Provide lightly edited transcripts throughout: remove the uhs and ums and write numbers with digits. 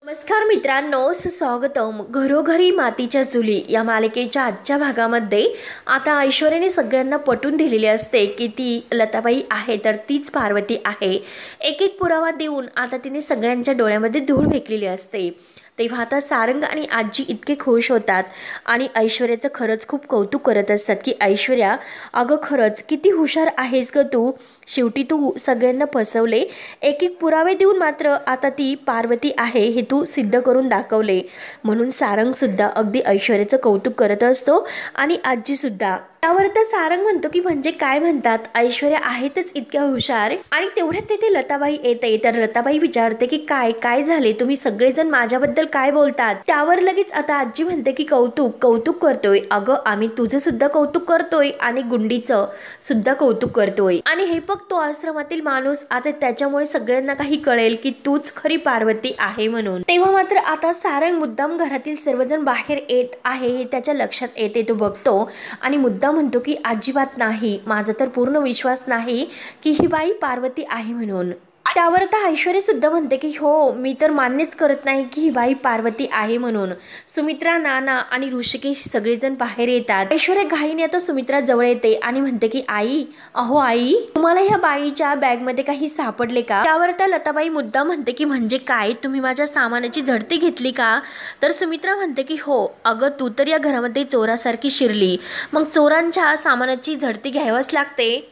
नमस्कार मित्रांनो, स्वागतम. घरोघरी मातीच्या चुली या मालिकेच्या आजच्या भागामध्ये आता ऐश्वर्याने सगळ्यांना पटवून दिलेली असते की ती लताबाई आहे तर तीच पार्वती आहे. एक एक पुरावा देऊन आता तिने सगळ्यांच्या डोळ्यामध्ये धूळ फेकलेली असते. तेव्हा आता सारंग आणि आजी इतके खुश होतात आणि ऐश्वर्याचं खरंच खूप कौतुक करत असतात की ऐश्वर्या, अगं खरंच किती हुशार आहेस ग तू. शेवटी तू सगळ्यांना फसवले, एक एक पुरावे देऊन मात्र आता ती पार्वती आहे हे तू सिद्ध करून दाखवले. म्हणून सारंगसुद्धा अगदी ऐश्वर्याचं कौतुक करत असतो आणि आजीसुद्धा. त्यावर तर सारंग म्हणतो की म्हणजे काय म्हणतात, ऐश्वर्या आहेतच इतक्या हुशार. आणि तेवढ्यात तिथे लताबाई येते तर लताबाई विचारते की काय काय झाले, तुम्ही सगळेजण माझ्याबद्दल काय बोलतात. त्यावर लगेच आता आजी म्हणते की कौतुक कौतुक करतोय. अगं आम्ही तुझं सुद्धा कौतुक करतोय आणि गुंडीचं सुद्धा कौतुक करतोय. आणि हे तो आश्रमातील माणूस, आता त्याच्यामुळे सगळ्यांना काही कळेल की तूच खरी पार्वती आहे म्हणून. तेव्हा मात्र आता सारंग मुद्दाम घरातील सर्वजण बाहेर येत आहे हे त्याच्या लक्षात येते. तो बघतो आणि मुद्दाम म्हणतो की अजिबात नाही, माझा तर पूर्ण विश्वास नाही की ही बाई पार्वती आहे म्हणून. त्यावर आता ऐश्वर्या सुद्धा म्हणते की हो, मी तर मान्यच करत नाही की ही बाई पार्वती आहे म्हणून. सुमित्रा, नाना आणि ऋषिकेश सगळेजण बाहेर येतात. ऐश्वर्या घाईने आता सुमित्रा जवळ येते आणि म्हणते की आई, अहो आई, तुम्हाला ह्या बाईच्या बॅगमध्ये काही सापडले का. त्यावर त्या लताबाई मुद्दा म्हणते की म्हणजे काय, तुम्ही माझ्या सामानाची झडती घेतली का. तर सुमित्रा म्हणते की हो, अगं तू तर या घरामध्ये चोरासारखी शिरली, मग चोरांच्या सामानाची झडती घ्यावंच लागते.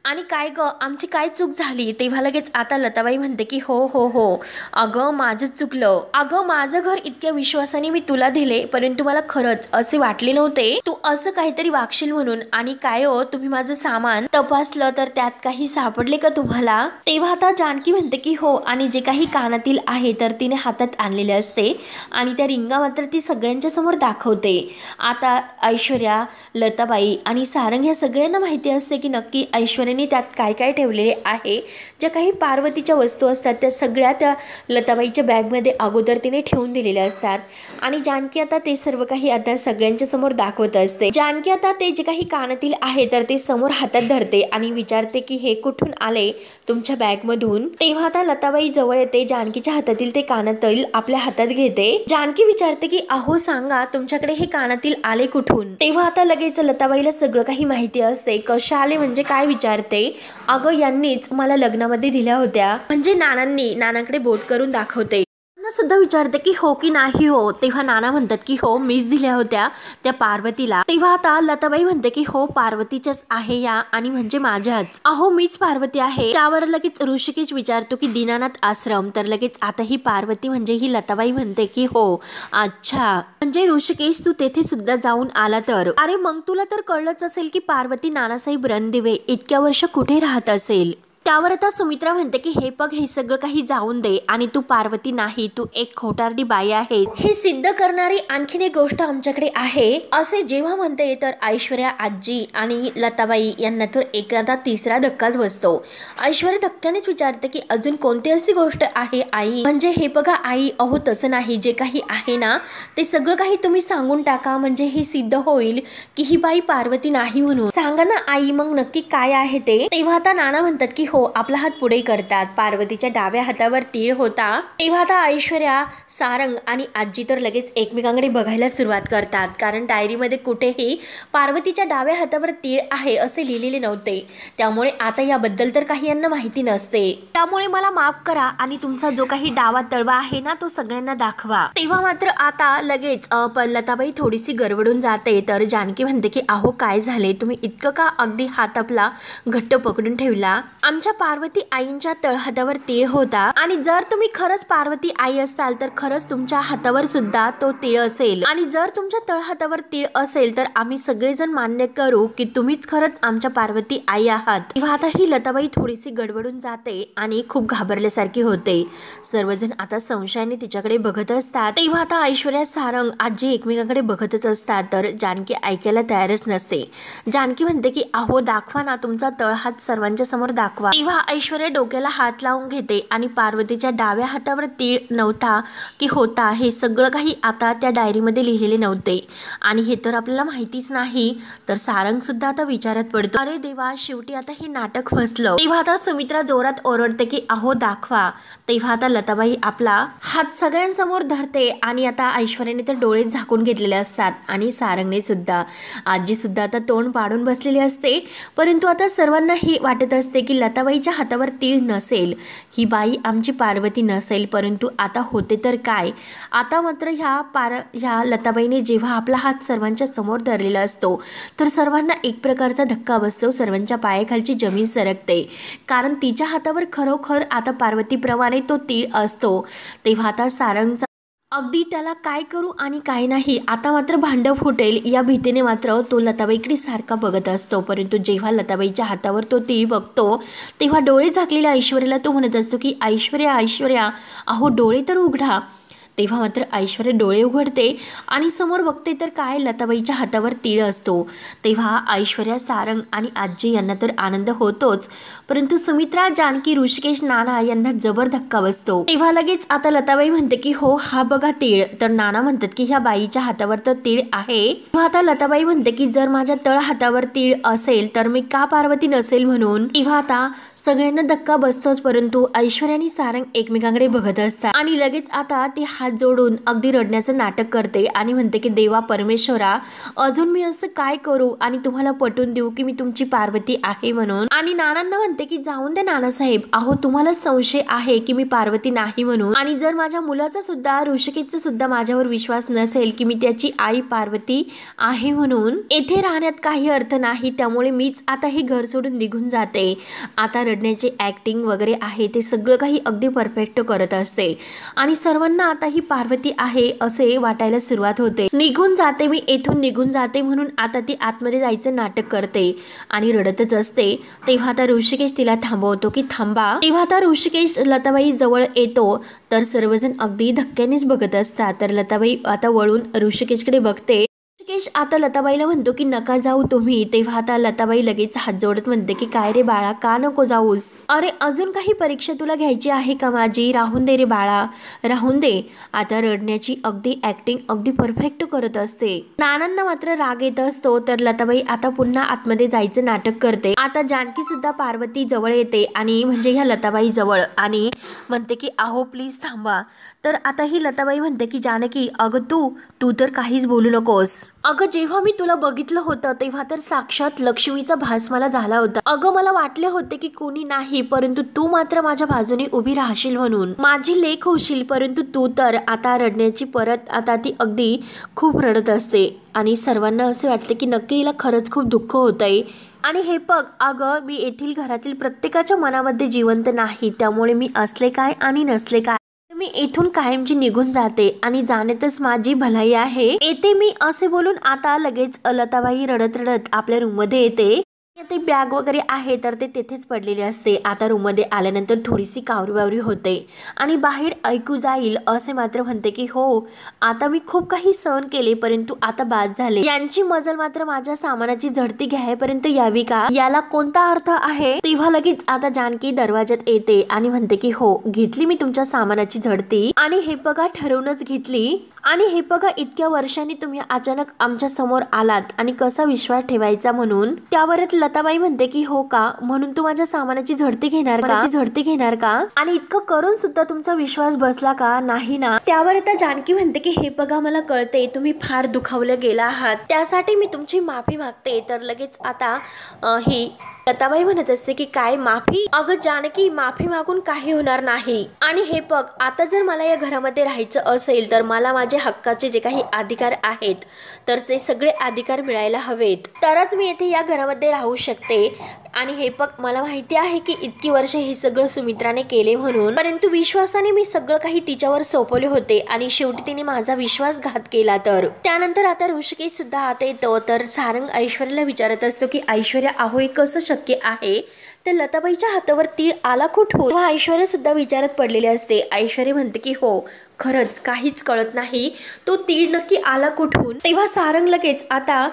आणि काय ग, आमची काय चूक झाली. तेव्हा लगेच आता लताबाई म्हणते की हो हो हो, अगं माझंच चुकलं. अगं माझं घर इतक्या विश्वासाने मी तुला दिले, परंतु मला खरंच असे वाटले नव्हते तू असं काहीतरी वागशील म्हणून. आणि काय हो, तुम्ही माझं सामान तपासलं तर त्यात काही सापडले का तुम्हाला. तेव्हा आता जानकी म्हणते की हो, आणि जे काही कानातील आहे तर तिने हातात आणलेले असते आणि त्या रिंगा मात्र ती सगळ्यांच्या समोर दाखवते. आता ऐश्वर्या, लताबाई आणि सारंग या सगळ्यांना माहिती असते की नक्की ऐश्वर्याने त्यात काय काय ठेवलेले आहे. ज्या काही पार्वतीच्या वस्तू असतात त्या सगळ्या त्या लताबाईच्या बॅगमध्ये अगोदर तिने ठेवून दिलेल्या असतात. आणि जानकी आता ते सर्व काही आता सगळ्यांच्या समोर दाखवत असते. जानकी आता ते जे काही कानातील आहे तर ते समोर हातात धरते आणि विचारते की हे कुठून आले तुमच्या बॅगमधून. तेव्हा आता लताबाई जवळ येते, जानकीच्या हातातील ते कानातील आपल्या हातात घेते. जानकी विचारते की अहो सांगा, तुमच्याकडे हे कानातील आले कुठून. तेव्हा आता लगेच लताबाईला सगळं काही माहिती असते. कशा आले म्हणजे काय विचारते. अगं यांनीच मला लग्नामध्ये दिल्या होत्या, म्हणजे नानांकडे बोट करून दाखवते. सुद्धा विचारते की हो की नाही हो. तेव्हा नाना म्हणतात की हो, मीच दिल्या होत्या त्या पार्वतीला. तेव्हा आता लताबाई म्हणते की हो, पार्वतीच्याच आहे या, आणि म्हणजे माझ्याच. अहो मीच पार्वती आहे. त्यावर लगेच ऋषिकेश विचारतो की दीनानाथ आश्रम. तर लगेच आता ही पार्वती म्हणजे ही लताबाई म्हणते की हो अच्छा, म्हणजे ऋषिकेश तू तेथे सुद्धा जाऊन आला तर. अरे मग तुला तर कळलंच असेल की पार्वती नानासाहेब रणदिवे इतक्या वर्ष कुठे राहत असेल. त्यावर आता सुमित्रा म्हणते की हे बघ, हे सगळं काही जाऊन दे, आणि तू पार्वती नाही, तू एक खोटारडी बाई आहे हे सिद्ध करणारी आणखीन एक गोष्ट आमच्याकडे आहे. असे जेव्हा म्हणते तर ऐश्वर्या, आजी आणि लताबाई यांना तर एखादा तिसरा धक्काच बसतो. ऐश्वर्या धक्क्यानेच विचारते की अजून कोणती अशी गोष्ट आहे आई. म्हणजे हे बघा आई, अहो तसं नाही, जे काही आहे ना ते सगळं काही तुम्ही सांगून टाका, म्हणजे हे सिद्ध होईल की ही बाई पार्वती नाही म्हणून. सांगा ना आई, मग नक्की काय आहे ते. तेव्हा आता नाना म्हणतात की हो, आपला हात पुढे करतात. पार्वतीच्या डाव्या हातावर तीळ होता. तेव्हा आता ऐश्वर्या, सारंग आणि आजी तर लगेच एकमेकांकडे बघायला सुरुवात करतात, कारण डायरीमध्ये कुठेही पार्वतीच्या डाव्या हातावर तीळ आहे असे लिहिलेले नव्हते. त्यामुळे आता याबद्दल तर काही यांना माहिती नसते. त्यामुळे मला माफ करा आणि तुमचा जो काही डावा तळवा आहे ना तो सगळ्यांना दाखवा. तेव्हा मात्र आता लगेच लताबाई थोडीशी गडबडून जाते. तर जानकी म्हणते की अहो काय झाले, तुम्ही इतकं का अगदी हात आपला घट्ट पकडून ठेवला. आमच्या पार्वती आईंच्या तळहातावर तीळ होता, आणि जर तुम्ही खरंच पार्वती आई असाल तर खरंच तुमच्या हातावर सुद्धा तो तीळ असेल, आणि जर तुमच्या तळहातावर तीळ असेल तर आम्ही सगळेजण मान्य करू की तुम्हीच खरंच आमच्या पार्वती आई आहात. तेव्हा आता ही लताबाई थोडीशी गडबडून जाते आणि खूप घाबरल्यासारखी होते. सर्वजण आता संशयाने तिच्याकडे बघत असतात. तेव्हा आता ऐश्वर्या, सारंग, आजी एकमेकांकडे बघतच असतात. तर जानकी ऐकायला तयारच नसते. जानकी म्हणते की अहो दाखवा ना, तुमचा तळहात सर्वांच्या समोर दाखवा. दाखवा। तेव्हा ऐश्वर्या डोक्याला हात लावून घेते आणि पार्वतीच्या डाव्या हातावर तीळ नव्हता की होता हे सगळं काही आता त्या डायरीमध्ये लिहिलेले नव्हते आणि हे तर आपल्याला माहितीच नाही। तर सारंग सुद्धा आता विचारात पडतो, अरे देवा, शेवटी आता हे नाटक फसलं। तेव्हा आता सुमित्रा जोरात ओरडते की अहो दाखवा। तेव्हा आता लताबाई आपला हात सगळ्यांसमोर धरते आणि आता ऐश्वर्याने तर डोळे झाकून घेतलेले असतात आणि सारंगने सुद्धा। आजी सुद्धा आता तोंड पाडून बसलेली असते, परंतु आता सर्वांनाही वाटत असते की लताबाईच्या हातावर तीळ नसेल, ही बाई आमची पार्वती नसेल। परंतु आता होते तर काय, आता मात्र ह्या लताबाईने जेव्हा आपला हात सर्वांच्या समोर धरलेला असतो तर सर्वांना एक प्रकारचा धक्का बसतो, सर्वांच्या पायाखालची जमीन सरकते, कारण तिच्या हातावर खरोखर आता पार्वतीप्रमाणे तो तीळ असतो। तेव्हा आता सारंगचा अगदी त्याला काय करू आणि काय नाही, आता मात्र भांडं फुटेल या भीतीने मात्र तो लताबाईकडे सारखा बघत असतो। परंतु जेव्हा लताबाईच्या हातावर तो तीळ बघतो तेव्हा डोळे झाकलेल्या ऐश्वर्याला तो म्हणत असतो की ऐश्वर्या, ऐश्वर्या, अहो डोळे तर उघडा। तेव्हा मात्र ऐश्वर्या डोळे उघडते आणि समोर बघते तर काय, लताबाईच्या हातावर तीळ असतो। तेव्हा ऐश्वर्या, सारंग आणि आजी यांना तर आनंद होतोच, परंतु सुमित्रा, जानकी, ऋषिकेश, नाना यांना जबर धक्का बसतो। तेव्हा लगेच आता लताबाई म्हणते की हो, हा बघा तीळ। तर नाना म्हणतात की ह्या बाईच्या हातावर तर तीळ आहे। तेव्हा आता लताबाई म्हणते की जर माझ्या तळ हातावर तीळ असेल तर मी का पार्वती नसेल म्हणून। तेव्हा आता सगळ्यांना धक्का बसतोच, परंतु ऐश्वर्या आणि सारंग एकमेकांकडे बघत असतात आणि लगेच आता ती हात जोडून अगदी रडण्याचं नाटक करते आणि म्हणते की देवा परमेश्वरा, अजून मी असं काय करू आणि तुम्हाला पटवून देऊ की मी तुमची पार्वती आहे म्हणून। आणि नानांना म्हणते की जाऊन दे नानासाहेब, अहो तुम्हाला संशय आहे की मी पार्वती नाही म्हणून, आणि जर माझ्या मुलाचा सुद्धा, ऋषिकेशचा सुद्धा माझ्यावर विश्वास नसेल की मी त्याची आई पार्वती आहे म्हणून, येथे राहण्यात काही अर्थ नाही, त्यामुळे मीच आता हे घर सोडून निघून जाते। आता रडण्याचे ऍक्टिंग वगैरे आहे ते सगळं काही अगदी परफेक्ट करत असते आणि सर्वांना आता ही पार्वती आहे असे वाटायला सुरुवात होते। निघून जाते मी, येथून निघून जाते म्हणून आता ती आतमध्ये जायचं नाटक करते आणि रडतच असते। तेव्हा आता ऋषिकेश तिला थांबवतो की थांबा। तेव्हा आता ऋषिकेश लताबाई जवळ येतो तर सर्वजण अगदी धक्क्यानेच बघत असतात। तर लताबाई आता वळून ऋषिकेशकडे बघते। ऋषिकेश आता लताबाईला म्हणतो की नका जाऊ तुम्ही। तेव्हा आता लताबाई लगेच हात जोडत म्हणते की काय रे बाळा, का नको जाऊस? अरे अजून काही परीक्षा तुला घ्यायची आहे का माझी? राहून दे रे बाळा, राहून दे। आता रडण्याची अगदी ऍक्टिंग अगदी परफेक्ट करत असते। नानांना मात्र राग येत असतो, तर लताबाई आता पुन्हा आतमध्ये जायचं नाटक करते। आता जानकी सुद्धा पार्वती जवळ येते आणि म्हणजे ह्या लताबाई जवळ आणि म्हणते की अहो प्लीज थांबा। तर आता ही लताबाई म्हणते की जानकी, अगं तू तर काहीच बोलू नकोस। अगं जेव्हा मी तुला बघितलं होतं तेव्हा तर साक्षात लक्ष्मीचा भास मला झाला होता। अगं मला वाटले होते की कोणी नाही, परंतु तू मात्र माझ्या बाजूने उभी राहशील म्हणून, माझी लेक होशील। परंतु तू तर आता रडण्याची परत आता ती अगदी खूप रडत असते आणि सर्वांना असे वाटते की नक्की हिला खरंच खूप दुःख होतंय। आणि हे बघ अगं, मी येथील घरातील प्रत्येकाच्या मनामध्ये जिवंत नाही, त्यामुळे मी असले काय आणि नसले काय, मी इथून कायमची निघून जाते आणि जाण्यातच माझी भलाई आहे, येते मी असे बोलून आता लगेच लताबाई रडत रडत आपल्या रूम मध्ये येते। ते बॅग वगैरे आहे तर ते तिथेच पडलेले असते। आता रूम मध्ये आल्यानंतर थोडीशी कावरी होते आणि बाहेर ऐकू जाईल असे मात्र म्हणते की हो, आता मी खूप काही सहन केले, परंतु आता बाद झाले। यांची मजल मात्र माझ्या सामानाची झडती घ्यायपर्यंत यावी का, याला कोणता अर्थ आहे? तेव्हा लगेच आता जानकी दरवाज्यात येते आणि म्हणते की हो, घेतली मी तुमच्या सामानाची झडती आणि हे बघा ठरवूनच घेतली, आणि हे बघा इतक्या वर्षांनी तुम्ही अचानक आमच्या समोर आलात आणि कसा विश्वास ठेवायचा म्हणून। त्यावरच लताबाई म्हणते की हो का, म्हणून तू माझ्या सामानाची झडती घेणार का, आणि इतकं करून सुद्धा तुमचा विश्वास बसला का? नाही ना। त्यावर आता जानकी म्हणते की हे बघा मला कळते तुम्ही फार दुखावलं गेला आहात, त्यासाठी मी तुमची माफी मागते। तर लगेच आता ही लताबाई म्हणत असते की काय माफी? अगं जानकी, माफी मागून काही होणार नाही, आणि हे बघ आता जर मला या घरामध्ये राहायचं असेल तर मला माझे हक्काचे जे काही अधिकार आहेत तर ते सगळे अधिकार मिळायला हवेत, तरच मी येथे या घरामध्ये राहू शकते। आणि हे बघ मला माहिती आहे की इतकी वर्ष हे सगळं सुमित्राने केले म्हणून, परंतु विश्वासाने मी सगळं काही तिच्यावर सोपवले होते आणि शेवटी तिने माझा विश्वासघात केला। तर त्यानंतर आता ऋषिकेश सुद्धा आता येतो, तर सारंग ऐश्वर्याला विचारत असतो की ऐश्वर्या, अहो हे कसं शक्य आहे? तर लताबाईच्या हातावर तीळ आला कुठून? तेव्हा ऐश्वर्या सुद्धा विचारात पडलेली असते. ऐश्वर्या म्हणते की हो खरंच काहीच कळत नाही, तो तीळ नक्की आला कुठून? तेव्हा सारंग लगेच आता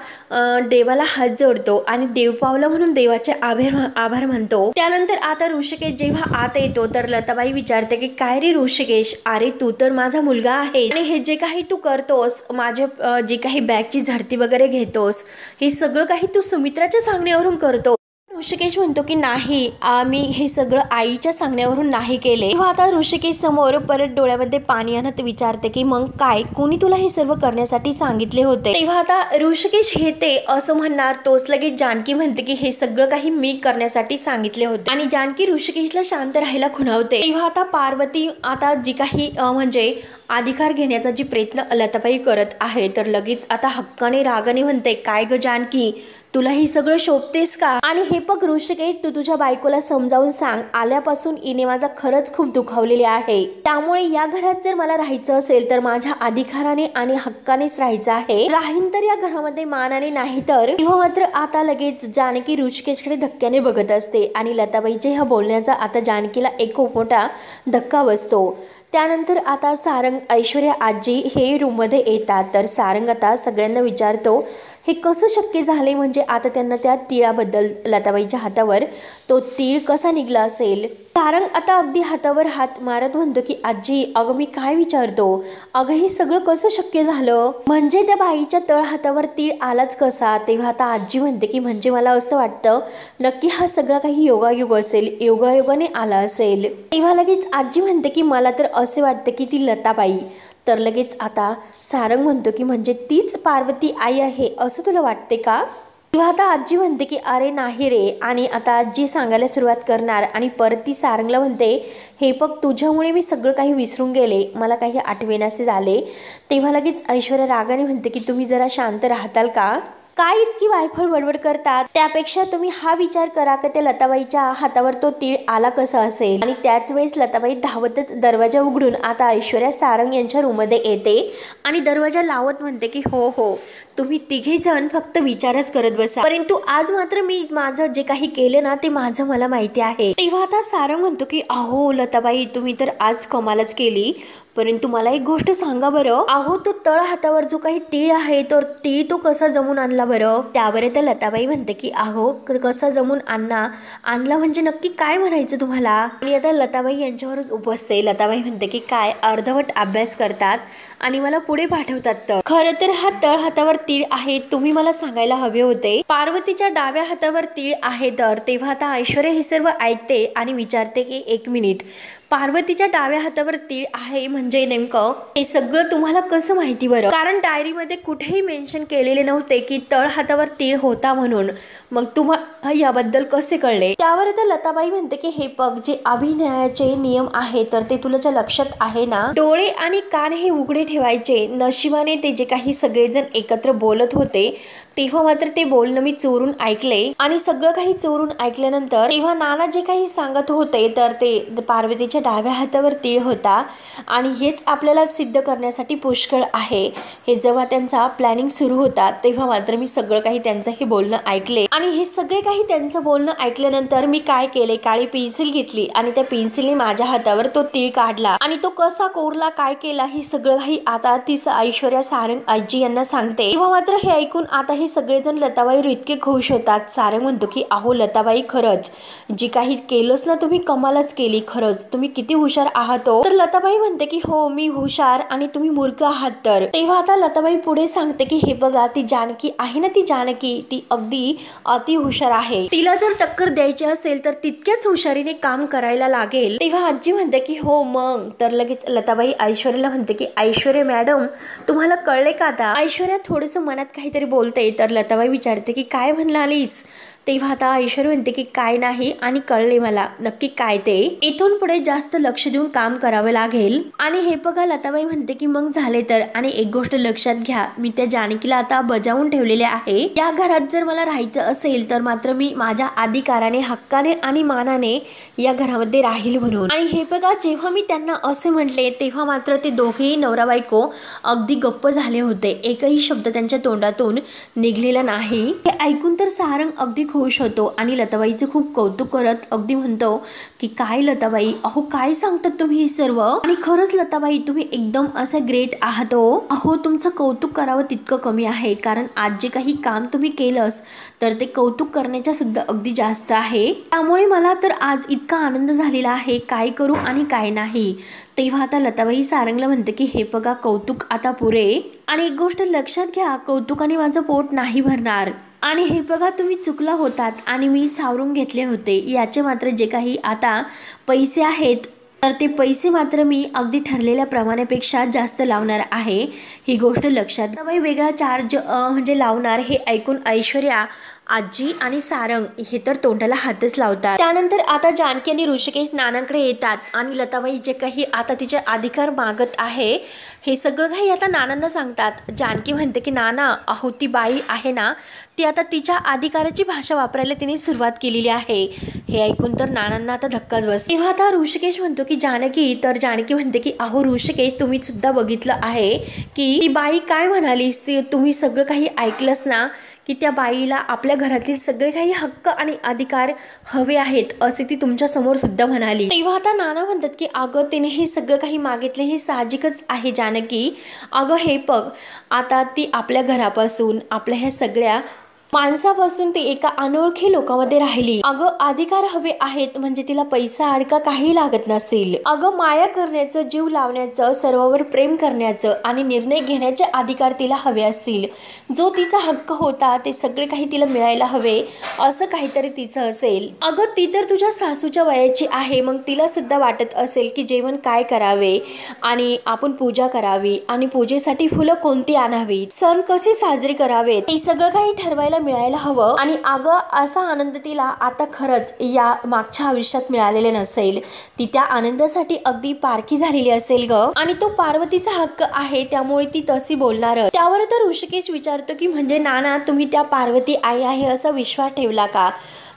देवाला हात जोडतो आणि देव पावला म्हणून देवाचे आभार म्हणतो. त्यानंतर आता ऋषिकेश जेव्हा आत येतो तर लताबाई विचारते की काय रे ऋषिकेश, अरे तू तर माझा मुलगा आहे आणि हे जे काही तू करतोस, माझ्या जे काही बॅगची झडती वगैरे घेतोस, हे सगळं काही तू सुमित्राच्या सांगण्यावरून करतो. ऋषिकेश म्हणतो की नाही, आम्ही हे सगळं आईच्या सांगण्यावरून नाही केले. तेव्हा आता ऋषिकेश समोर परत डोळ्यामध्ये पाणी आणत विचारते की मग काय, कोणी तुला हे सर्व करण्यासाठी सांगितले होते? तेव्हा आता ऋषिकेश हे ते असं म्हणणार तोच लगेच जानकी म्हणते की हे सगळं काही मी करण्यासाठी सांगितले होते आणि जानकी ऋषिकेशला शांत राहायला खुणावते. तेव्हा आता पार्वती आता जी काही म्हणजे अधिकार घेण्याचा जी प्रयत्न लताबाई करत आहे तर लगेच आता हक्काने रागाने म्हणते काय ग जानकी, तुला हे सगळं शोभतेस का? आणि हे बघ ऋषिकेश, तू तुझ्या बायकोला समजावून सांग, आल्यापासून इने माझा खरंच खूप दुखावलेले आहे, त्यामुळे या घरात जर मला राहायचं असेल तर माझ्या अधिकाराने आणि हक्कानेच राहायचं आहे, राहीन तर या घरामध्ये मानाने नाही तर. तेव्हा मात्र आता लगेच जानकी ऋषिकेशकडे धक्क्याने बघत असते आणि लताबाईच्या ह्या बोलण्याचा आता जानकीला एक खूप मोठा धक्का बसतो. त्यानंतर आता सारंग ऐश्वर्या आजी हे रूममध्ये येतात तर सारंग आता सगळ्यांना विचारतो हे कसं शक्य झाले, म्हणजे आता त्यांना त्या तिळाबद्दल लताबाईच्या हातावर तो तीळ कसा निघला असेल. सारंग आता अगदी हातावर हात मारत म्हणतो की आजी अगं मी काय विचारतो, अगं हे सगळं कसं शक्य झालं, म्हणजे त्या बाईच्या तळ हातावर तीळ आलाच कसा? तेव्हा आता आजी म्हणते की म्हणजे मला असं वाटतं नक्की हा सगळा काही योगायोग असेल, योगायोगाने आला असेल. तेव्हा लगेच आजी म्हणते की मला तर असे वाटते की ती लताबाई. तर लगेच आता सारंग म्हणतो की म्हणजे तीच पार्वती आई आहे असं तुला वाटते का? तेव्हा आता आजी म्हणते की अरे नाही रे, आणि आता आजी सांगायला सुरुवात करणार आणि परत ती सारंगला म्हणते हे बघ तुझ्यामुळे मी सगळं काही विसरून गेले, मला काही आठवेनासे झाले. तेव्हा लगेच ऐश्वर्या रागाने म्हणते की तुम्ही जरा शांत राहताल का? काय इतकी वायफळ बडबड करतात, त्यापेक्षा तुम्ही हा विचार करा की त्या लताबाईच्या हातावर तो तीळ आला कसा असेल. आणि त्याच वेळेस लताबाई धावतच दरवाजा उघडून आता ऐश्वर्या सारंग यांच्या रूममध्ये येते आणि दरवाजा लावत म्हणते की हो हो तुम्ही तिघे जण फक्त विचारच करत बसा, परंतु आज मात्र मी माझं जे काही केलं ना ते माझं मला माहिती आहे. तेव्हा आता सारंग म्हणतो की अहो लताबाई तुम्ही तर आज कमालच केली, परंतु मला एक गोष्ट सांगा बरं, अहो तो तळ हातावर जो काही तीळ आहे तर तीळ तो कसा जमून आणला बरं? त्यावर तर लताबाई म्हणते की अहो कसा जमून आणला म्हणजे नक्की काय म्हणायचं तुम्हाला? आणि आता लताबाई यांच्यावरच उपसते. लताबाई म्हणते की काय अर्धवट अभ्यास करतात आणि मला पुढे पाठवतात, तर खरं तर हा तळ हातावर तीळ आहे, तुम्ही मला सांगायला हवे होते. पार्वतीच्या डाव्या हातावर तीळ आहे तर. तेव्हा आता ऐश्वर्या हे सर्व ऐकते आणि विचारते की एक मिनिट, पार्वतीच्या डाव्या हातावर तीळ आहे म्हणजे नेमकं हे सगळं तुम्हाला कसं माहिती बरं? कारण डायरीमध्ये कुठेही मेन्शन केलेले नव्हते की तळ हातावर तीळ होता म्हणून, मग तुम्हाला याबद्दल कसे कळले? त्यावर आता लताबाई म्हणते की हे बघ जे अभिनयाचे नियम आहे तर ते तुझ्या लक्षात आहे ना, डोळे आणि कान हे उघडे ठेवायचे. नशिबाने ते जे काही सगळेजण एकत्र बोलत होते तेव्हा मात्र ते बोलणं मी चोरून ऐकले आणि सगळं काही चोरून ऐकल्यानंतर तेव्हा नाना जे काही सांगत होते तर ते पार्वतीच्या डाव्या हातावर तीळ होता आणि हेच आपल्याला सिद्ध करण्यासाठी पुष्कळ आहे. हे जेव्हा त्यांचा प्लॅनिंग सुरू होता तेव्हा मात्र मी सगळं काही त्यांचं हे बोलणं ऐकले आणि हे सगळे काही त्यांचं बोलणं ऐकल्यानंतर मी काय केले, काळी पेन्सिल घेतली आणि त्या पेन्सिलने माझ्या हातावर तो तीळ काढला आणि तो कसा कोरला, काय केला, हे सगळं काही आता ती ऐश्वर्या सारंग आजी यांना सांगते. तेव्हा मात्र हे ऐकून आता हे सगळेजण लताबाईवर इतके खुश होतात. सारंग म्हणतो की अहो लताबाई खरंच जी काही केलंच ना तुम्ही कमालच केली, खरंच तुम्ही किती हुशार आहात हो. तर लताबाई म्हणते की हो मी हुशार आणि तुम्ही मूर्ख आहात तर. तेव्हा आता लताबाई पुढे सांगते की हे बघा ती जानकी आहे ना, ती जानकी ती अगदी अति हुशार आहे, तिला जर टक्कर द्यायची असेल तर तितक्याच हुशारीने काम करायला लागेल. तेव्हा आजी म्हणते की हो मग. तर लगेच लताबाई ऐश्वर्याला म्हणते की ऐश्वर्या मॅडम तुम्हाला कळले का आता? ऐश्वर्या थोडंसं मनात काहीतरी बोलते तर लताबाई विचारते की काय म्हणालीस? तेव्हा आता ऐश्वर्या म्हणते की काय नाही आणि कळले मला नक्की काय ते, इथून पुढे जास्त लक्ष देऊन काम करावं लागेल. आणि हे बघा लताबाई म्हणते की मग झाले तर, आणि एक गोष्ट लक्षात घ्या मी त्या जानकीला आता बजावून ठेवलेले आहे, या घरात जर मला राहायचं असेल तर मात्र मी माझ्या अधिकाराने, हक्काने आणि मानाने या घरामध्ये राहील म्हणून. आणि हे बघा, जेव्हा मी त्यांना असे म्हटले तेव्हा मात्र ते दोघेही नवरा बायको अगदी गप्प झाले होते. एकही शब्द त्यांच्या तोंडातून निघलेला नाही. हे ऐकून तर सारंग अगदी खुश होतो आणि लताबाईचे खूप कौतुक करत अगदी म्हणतो की काय लताबाई, अहो काय सांगतात तुम्ही हे सर्व. आणि खरंच लताबाई, तुम्ही एकदम असे ग्रेट आहात हो. अहो तुमचं कौतुक करावं तितकं कमी आहे, कारण आज जे काही काम तुम्ही केलंस तर ते कौतुक करण्याच्या सुद्धा अगदी जास्त आहे. त्यामुळे मला तर आज इतका आनंद झालेला आहे, काय करू आणि काय नाही. तेव्हा आता लताबाई सारंगला म्हणते की हे बघा, कौतुक आता पुरे. आणि एक गोष्ट लक्षात घ्या, कौतुकाने माझं पोट नाही भरणार. आणि हे बघा, तुम्ही चुकला होतात आणि मी सावरून घेतले होते. याचे मात्र जे काही आता पैसे आहेत तर ते पैसे मात्र मी अगदी ठरलेल्या प्रमाणापेक्षा जास्त लावणार आहे. ही गोष्ट लक्षात घ्या. वेगळा चार्ज म्हणजे लावणार. हे ऐकून ऐश्वर्या, आजी आणि सारंग हे तर तोंडाला हातच लावतात. त्यानंतर आता जानकी आणि ऋषिकेश नानांकडे येतात आणि लताबाई जे काही आता तिचे अधिकार मागत आहे हे सगळं काही आता नानांना सांगतात. जानकी म्हणते की नाना, अहो ती बाई आहे ना, ती आता तिच्या अधिकाराची भाषा वापरायला तिने सुरुवात केलेली आहे. हे ऐकून तर नानांना आता धक्काच बसतो. तेव्हा आता ऋषिकेश म्हणतो की जानकी, तर जानकी म्हणते की अहो ऋषिकेश, तुम्ही सुद्धा बघितलं आहे की ती बाई काय म्हणालीस, ती तुम्ही सगळं काही ऐकलंच ना, की त्या बाईला आपल्या घरातील सगळे काही हक्क आणि अधिकार हवे आहेत असे ती तुमच्या समोर सुद्धा म्हणाली. तेव्हा आता नाना म्हणतात की अगं तिने हे सगळं काही मागितले हे साहजिकच आहे जानकी. अगं हे बघ, आता ती आपल्या घरापासून, आपल्या ह्या सगळ्या माणसापासून ती एका अनोळखी लोकांमध्ये राहिली. अगं अधिकार हवे आहेत म्हणजे तिला पैसा अडका काही लागत नसेल. अगं माया करण्याचं, जीव लावण्याचं, सर्वांवर प्रेम करण्याचं आणि निर्णय घेण्याचे अधिकार तिला हवे असतील. जो तिचा हक्क होता ते सगळे काही तिला मिळायला हवे असं काहीतरी तिचं असेल. अगं ती तर तुझ्या सासूच्या वयाची आहे, मग तिला सुद्धा वाटत असेल की जेवण काय करावे आणि आपण पूजा करावी आणि पूजेसाठी फुलं कोणती आणावीत, सण कसे साजरे करावेत, हे सगळं काही ठरवायला मिळायला हवं. आणि अगं असा आनंद तिला आता खरंच या मागच्या आयुष्यात मिळालेले नसेल. ती त्या आनंदासाठी अगदी पारखी झालेली असेल ग, आणि तो पार्वतीचा हक्क आहे त्यामुळे ती तशी बोलणार. त्यावर तर ऋषिकेश विचारतो की म्हणजे नाना, तुम्ही त्या पार्वती आई आहे असा विश्वास ठेवला का.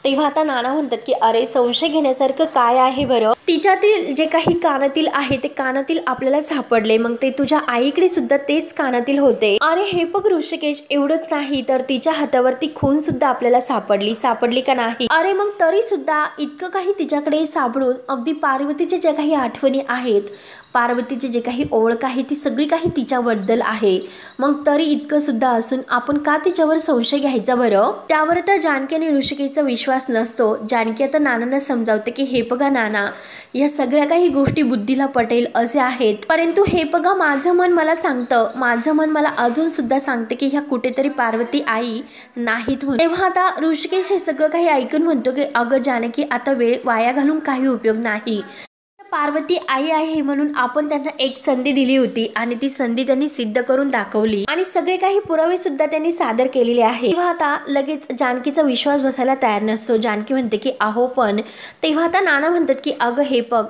तेव्हा आता नाना म्हणतात की अरे संशय घेण्यासारखं काय आहे बरं. तिच्यातील जे काही कानातील आहे ते कानातील आपल्याला सापडले, मग ते तुझ्या आईकडे सुद्धा तेच कानातील होते. अरे हे बघ ऋषिकेश, एवढंच नाही तर तिच्या हातावरती खून सुद्धा आपल्याला सापडली का नाही. अरे मग तरी सुद्धा इतकं काही तिच्याकडे सापडून अगदी पार्वतीच्या ज्या काही आठवणी आहेत, पार्वतीची जे काही ओळख आहे ती सगळी काही तिच्याबद्दल आहे, मग तरी इतकं सुद्धा असून आपण का तिच्यावर संशय घ्यायचा बरं. त्यावर तर जानकी आणि ऋषिकेशचा विश्वास नसतो. जानकी आता नानांना समजावते की हे बघा नाना, या सगळ्या काही गोष्टी बुद्धीला पटेल असे आहेत, परंतु हे बघा माझं मन मला सांगतं, माझं मन मला अजून सुद्धा सांगते की ह्या कुठेतरी पार्वती आई नाहीत म्हणून. तेव्हा आता ऋषिकेश हे सगळं काही ऐकून म्हणतो की अगं जानकी, आता वेळ वाया घालून काही उपयोग नाही. पार्वती आई आहे म्हणून आपण त्यांना एक संधी दिली होती आणि ती संधी त्यांनी सिद्ध करून दाखवली आणि सगळे काही पुरावे सुद्धा त्यांनी सादर केलेले आहे. तेव्हा आता लगेच जानकीचा विश्वास बसायला तयार नसतो. जानकी म्हणते की अहो पण. तेव्हा आता नाना म्हणतात की अगं हे बघ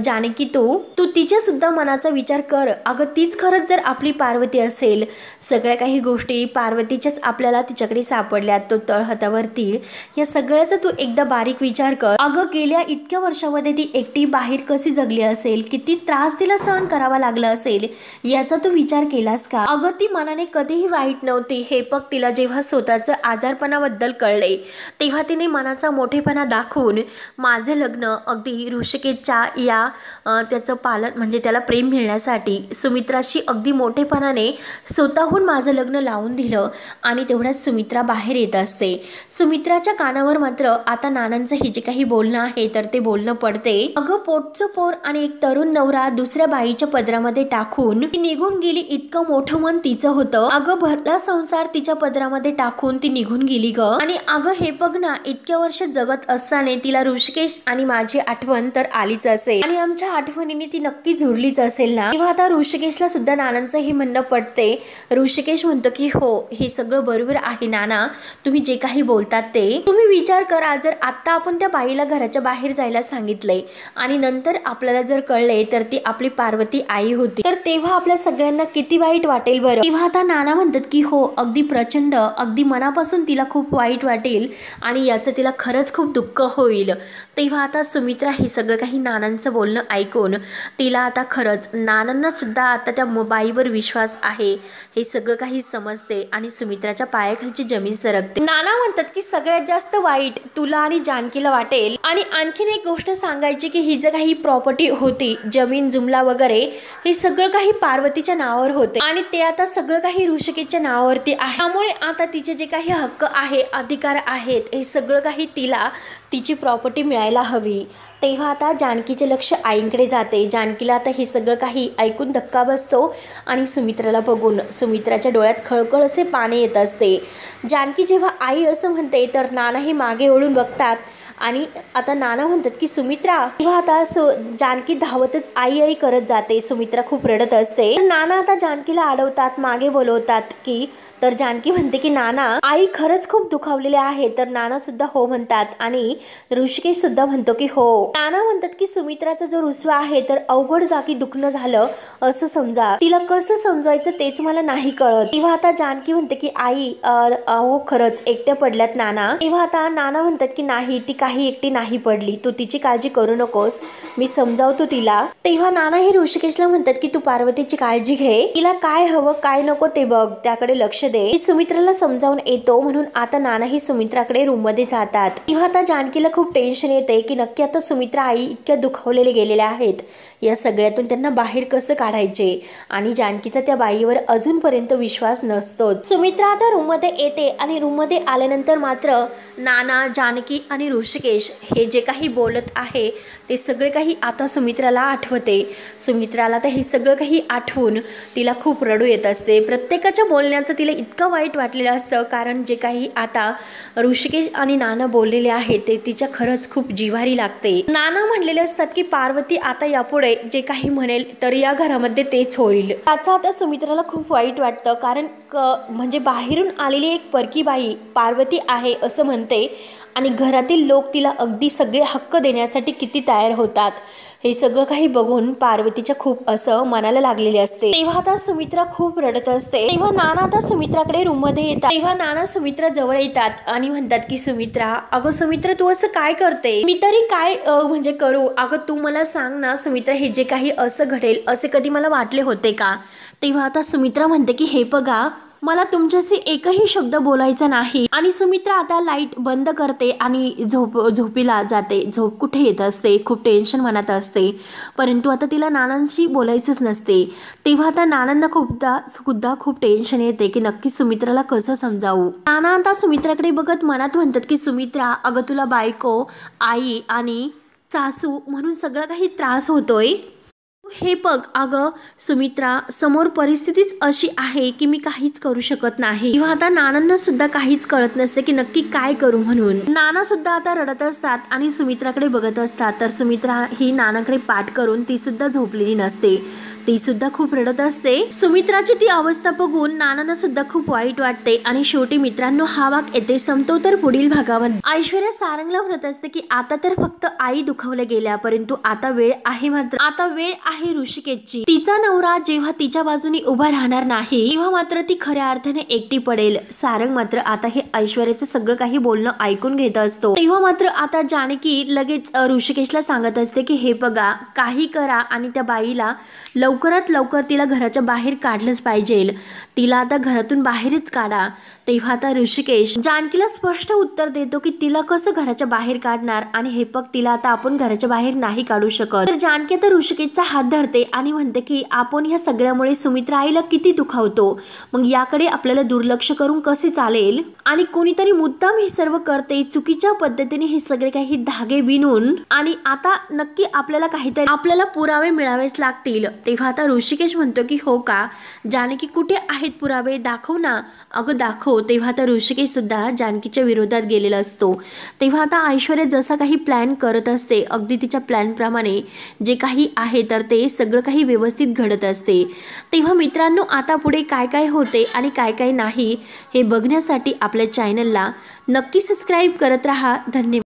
जानकी, तू तिच्या सुद्धा मनाचा विचार कर. अगं तीच खरंच जर आपली पार्वती असेल, सगळ्या काही गोष्टी पार्वतीच्याच आपल्याला तिच्याकडे सापडल्यात, तो तळहातावरती, या सगळ्याचा तू एकदा बारीक विचार कर. अगं गेल्या इतक्या वर्षामध्ये ती एकटी बाहेर कशी जगली असेल, किती त्रास तिला सहन करावा लागला असेल, याचा तू विचार केलास का. अगं ती मनाने कधीही वाईट नव्हती. हे बघ तिला जेव्हा स्वतःचं आजारपणाबद्दल कळले तेव्हा तिने मनाचा मोठेपणा दाखवून माझे लग्न अगदी ऋषिकेशच्या त्याचं पालन म्हणजे त्याला प्रेम मिळण्यासाठी सुमित्राशी अगदी मोठेपणाने स्वतःहून माझं लग्न लावून दिलं. आणि तेवढ्यात सुमित्रा बाहेर येत असते. सुमित्राच्या कानावर मात्र आता नानांचं हे जे काही बोलणं आहे तर ते बोलणं पडते. अगं पोटचं पोर आणि एक तरुण नवरा दुसऱ्या बाईच्या पदरामध्ये टाकून ती निघून गेली, इतकं मोठं मन तिचं होतं. अगं भरला संसार तिच्या पदरामध्ये टाकून ती निघून गेली ग. आणि अगं हे बघ ना, इतक्या वर्ष जगत असताना तिला ऋषिकेश आणि माझी आठवण तर आलीच असेल आणि आमच्या आठवणीने ती नक्की झुरलीच असेल ना. तेव्हा आता ऋषिकेशला सुद्धा नानांचं हे म्हणणं पडते. ऋषिकेश म्हणतो की हो, हे सगळं बरोबर आहे नाना, तुम्ही जे काही बोलतात ते तुम्ही विचार करा. जर आता आपण त्या बाईला घराच्या बाहेर जायला सांगितलंय आणि नंतर नंतर आपल्याला जर कळले तर ती आपली पार्वती आई होती, तर तेव्हा आपल्या सगळ्यांना किती वाईट वाटेल बरं. तेव्हा आता नाना म्हणतात की हो, अगदी प्रचंड, अगदी मनापासून तिला खूप वाईट वाटेल आणि याचं तिला खरंच खूप दुःख होईल. तेव्हा आता सुमित्रा हे सगळं काही नानांचं बोलणं ऐकून तिला आता खरंच नानांना सुद्धा आता त्या बाईवर विश्वास आहे हे सगळं काही समजते आणि सुमित्राच्या पायाखालची जमीन सरकते. नाना म्हणतात की सगळ्यात जास्त वाईट तुला आणि जानकीला वाटेल. आणि आणखीन एक गोष्ट सांगायची की ही जी काही प्रॉपर्टी होती, जमीन जुमला वगैरे, हे सगळं काही पार्वतीच्या नावावर होते आणि ते आता सगळं काही ऋषिकेशच्या नावावरती आहे. त्यामुळे आता तिचे जे काही हक्क आहे, अधिकार आहेत, हे सगळं काही तिला तिची प्रॉपर्टी मिळायला हवी. तेव्हा आता जानकीचे लक्ष आईंकडे जाते. जानकीला आता हे सगळं काही ऐकून धक्का बसतो आणि सुमित्राला बघून सुमित्राच्या डोळ्यात खळखळ असे पाणी येत असते. जानकी जेव्हा आई असं म्हणते तर नानाही मागे वळून बघतात आणि आता नाना म्हणतात की सुमित्रा. तेव्हा आता जानकी धावतच आई आई करत जाते. सुमित्रा खूप रडत असते. नाना आता जानकीला अडवतात, मागे बोलवतात की, तर जानकी म्हणते की नाना, आई खरंच खूप दुखावलेले आहे. तर नाना सुद्धा हो म्हणतात आणि ऋषिकेश सुद्धा म्हणतो की हो. नाना म्हणतात की सुमित्राचा जो रुसवा आहे तर अवघड जागी दुखणं झालं असं समजा, तिला कसं समजायचं तेच मला नाही कळत. तेव्हा आता जानकी म्हणते की आई अहो खरंच एकट्या पडल्यात नाना. तेव्हा आता नाना म्हणतात की नाही, ती काही एकटी नाही पडली, तू तिची काळजी करू नकोस, मी समजावतो तिला. तेव्हा नाना हे ऋषिकेशला म्हणतात की तू पार्वतीची काळजी घे, तिला काय हवं काय नको ते बघ, त्याकडे लक्ष दे. सुमित्राला समजावून येतो म्हणून आता नाना ही सुमित्राकडे रूम मध्ये जातात. तेव्हा आता जानकीला खूप टेन्शन येते की नक्की आता सुमित्रा आई इतक्या दुखावलेले गेलेल्या आहेत, या सगळ्यातून त्यांना बाहेर कसं काढायचे. आणि जानकीचा त्या बाईवर अजूनपर्यंत विश्वास नसतोच. सुमित्रा आता रूम मध्ये येते आणि रूम मध्ये आल्यानंतर मात्र नाना, जानकी आणि ऋषिकेश हे जे काही बोलत आहे ते सगळे काही आता सुमित्राला आठवते. सुमित्राला तर हे सगळं काही आठवून तिला खूप रडू येत असते. प्रत्येकाच्या बोलण्याचं तिला इतकं वाईट वाटलेलं असतं, कारण जे काही आता ऋषिकेश आणि नाना बोललेले आहेत ते तिच्या खरंच खूप जिव्हारी लागते. नाना म्हणलेले असतात की पार्वती आता यापुढे जे काही म्हणेल तर या घरामध्ये तेच होईल. त्याचा आता सुमित्राला खूप वाईट वाटतं, कारण म्हणजे बाहेरून आलेली एक परकी बाई पार्वती आहे असं म्हणते आणि घरातील लोक तिला अगदी सगळे हक्क देण्यासाठी किती तयार होतात. हे सगळं काही बघून पार्वतीच्या खूप असं मनाला लागलेले असते. तेव्हा आता सुमित्रा खूप रडत असते. तेव्हा नाना आता सुमित्राकडे रूम मध्ये येतात. तेव्हा नाना सुमित्रा जवळ येतात आणि म्हणतात की सुमित्रा, अगं सुमित्रा तू असं काय करते, मी तरी काय म्हणजे करू, अगं तू मला सांग ना सुमित्रा, हे जे काही असं घडेल असे कधी मला वाटले होते का. तेव्हा आता सुमित्रा म्हणते की हे बघा, मला तुमच्याशी एकही शब्द बोलायचा नाही. आणि सुमित्रा आता लाईट बंद करते आणि झोपीला जाते. झोप कुठे येत असते, खूप टेन्शन मनात असते, परंतु आता तिला नानांशी बोलायचंच नसते. तेव्हा आता नानांना सुद्धा खूप टेन्शन येते की नक्की सुमित्राला कसं समजावू. नाना आता सुमित्राकडे बघत मनात म्हणतात की सुमित्रा, अगं तुला बायको, आई आणि सासू म्हणून सगळं काही त्रास होतोय. हे बघ अगं सुमित्रा, समोर परिस्थितीच अशी आहे की मी काहीच करू शकत नाही. किंवा आता नानांना सुद्धा काहीच कळत नसते की नक्की काय करू म्हणून. नाना सुद्धा आता रडत असतात आणि सुमित्राकडे बघत असतात. तर सुमित्रा ही नानाकडे पाठ करून ती सुद्धा झोपलेली नसते, ती सुद्धा खूप रडत असते. सुमित्राची ती अवस्था बघून नानांना सुद्धा खूप वाईट वाटते. आणि शेवटी मित्रांनो हा भाग येथे संपतो. तर पुढील भागामध्ये ऐश्वर्या सारंगला म्हणत असते की आता तर फक्त आई दुखावल्या गेल्या, परंतु आता वेळ आहे, मात्र आता वेळ आहे ऋषिकेशची. तिचा नवरा जेव्हा तिच्या बाजूने उभा राहणार नाही तेव्हा मात्र ती खऱ्या अर्थाने एकटी पडेल. सारंग मात्र आता हे ऐश्वर्याचं सगळं काही बोलणं ऐकून घेत असतो. तेव्हा मात्र आता जानकी लगेच ऋषिकेशला सांगत असते की हे बघा, काही करा आणि त्या बाईला लवकरात लवकर तिला घराच्या बाहेर काढलंच पाहिजे, तिला आता घरातून बाहेरच काढा. तेव्हा आता ऋषिकेश जानकीला स्पष्ट उत्तर देतो की तिला कसं घराच्या बाहेर काढणार आणि हे बघ, तिला आता आपण घराच्या बाहेर नाही काढू शकत. तर जानकी तर ऋषिकेशचा हात धरते आणि म्हणते की आपण ह्या सगळ्यामुळे सुमित्रा आईला किती दुखावतो, मग याकडे आपल्याला दुर्लक्ष करून कसे चालेल. आणि कोणीतरी मुद्दाम हे सर्व करते, चुकीच्या पद्धतीने हे सगळे काही धागे विणून, आणि आता नक्की आपल्याला पुरावे मिळावेच लागतील. तेव्हा आता ऋषिकेश म्हणतो की हो का जानकी, कुठे आहेत पुरावे, दाखव ना. अगं दाखव. तेव्हा आता ऋषिकेश सुद्धा जानकीच्या विरोधात गेलेला असतो. तेव्हा आता ऐश्वर्या जसा काही प्लॅन करत असते, अगदी तिच्या प्लॅन प्रमाणे जे काही आहे तर ते सगळं काही व्यवस्थित घडत असते. तेव्हा मित्रांनो आता पुढे काय काय होते आणि काय काय नाही हे बघण्यासाठी आपल्या चॅनलला नक्की सबस्क्राईब करत राहा. धन्यवाद.